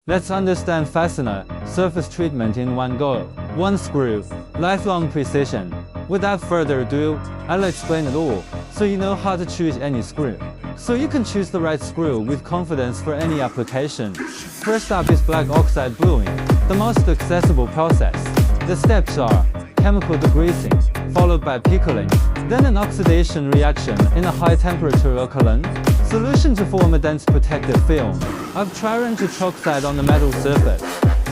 Let's understand fastener, surface treatment in one go. One screw, lifelong precision. Without further ado, I'll explain it all, so you know how to choose any screw. So you can choose the right screw with confidence for any application. First up is black oxide bluing, the most accessible process. The steps are chemical degreasing, followed by pickling, then an oxidation reaction in a high-temperature alkaline solution to form a dense protective film of trirene tetroxide on the metal surface.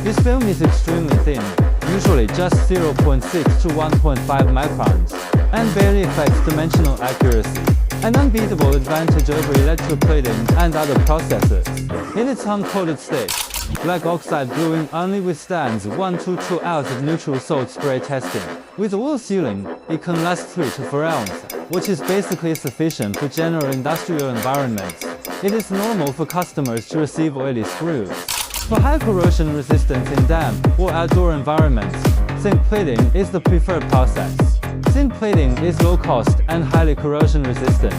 This film is extremely thin, usually just 0.6 to 1.5 microns, and barely affects dimensional accuracy, an unbeatable advantage over electroplating and other processes. In its uncoated state, black oxide bluing only withstands 1 to 2 hours of neutral salt spray testing. With oil sealing, it can last 3 to 4 hours, which is basically sufficient for general industrial environments. It is normal for customers to receive oily screws. For high corrosion resistance in damp or outdoor environments, zinc plating is the preferred process. Zinc plating is low cost and highly corrosion resistant.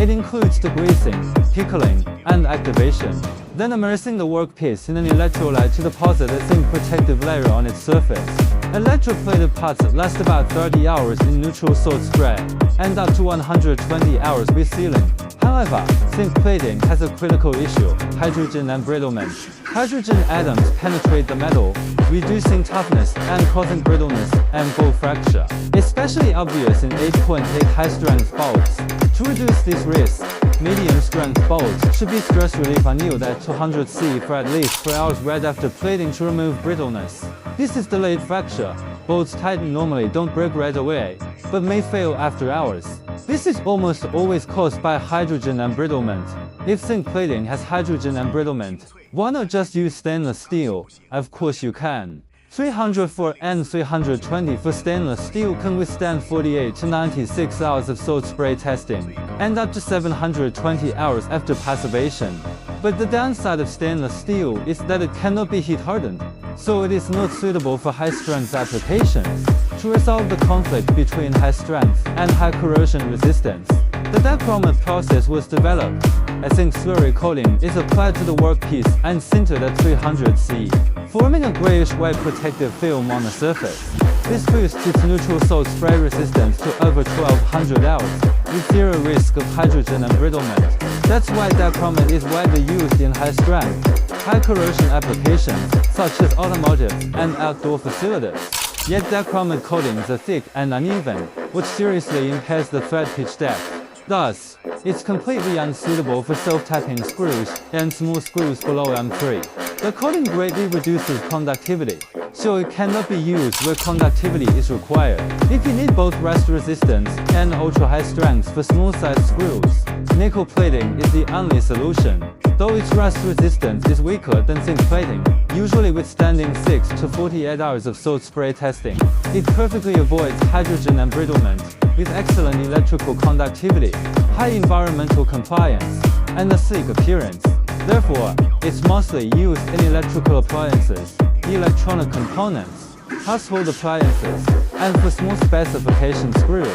It includes degreasing, pickling, and activation, then immersing the workpiece in an electrolyte to deposit a zinc protective layer on its surface. Electroplated parts last about 30 hours in neutral salt spray, and up to 120 hours with sealing. However, zinc plating has a critical issue: hydrogen embrittlement. Hydrogen atoms penetrate the metal, reducing toughness and causing brittleness and bowl fracture, especially obvious in 8.8 high-strength bolts. To reduce this risk, medium-strength bolts should be stress relief annealed at 200 C for at least 4 hours right after plating to remove brittleness. This is delayed fracture. Bolts tightened normally don't break right away, but may fail after hours. This is almost always caused by hydrogen embrittlement. If zinc plating has hydrogen embrittlement, why not just use stainless steel? Of course you can. 304 and 320 for stainless steel can withstand 48 to 96 hours of salt spray testing, and up to 720 hours after passivation. But the downside of stainless steel is that it cannot be heat hardened, so it is not suitable for high-strength applications. To resolve the conflict between high strength and high corrosion resistance, the dichromat process was developed. A zinc slurry coating is applied to the workpiece and sintered at 300 C, forming a grayish-white protective film on the surface. This boosts its neutral salt spray resistance to over 1200 hours, with zero risk of hydrogen embrittlement. That's why dichromat is widely used in high-strength, high-corrosion applications such as automotive and outdoor facilities. Yet dichromat coatings are thick and uneven, which seriously impairs the thread pitch depth. Thus, it's completely unsuitable for self-tapping screws and small screws below M3. The coating greatly reduces conductivity, so it cannot be used where conductivity is required. If you need both rust resistance and ultra-high strength for small-sized screws, nickel plating is the only solution. Though its rust resistance is weaker than zinc plating, usually withstanding 6 to 48 hours of salt spray testing, it perfectly avoids hydrogen embrittlement, with excellent electrical conductivity, high environmental compliance, and a sleek appearance. Therefore, it's mostly used in electrical appliances, electronic components, household appliances, and for small specification screws.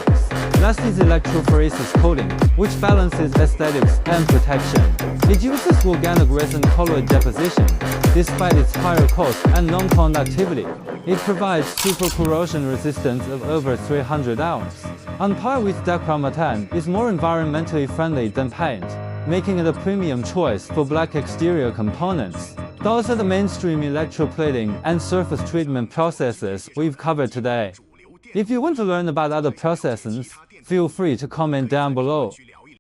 Last is electrophoresis coating, which balances aesthetics and protection. It uses organic resin colloid deposition. Despite its higher cost and non-conductivity, it provides super corrosion resistance of over 300 hours. On par with dichromat, is more environmentally friendly than paint, making it a premium choice for black exterior components. Those are the mainstream electroplating and surface treatment processes we've covered today. If you want to learn about other processes, feel free to comment down below.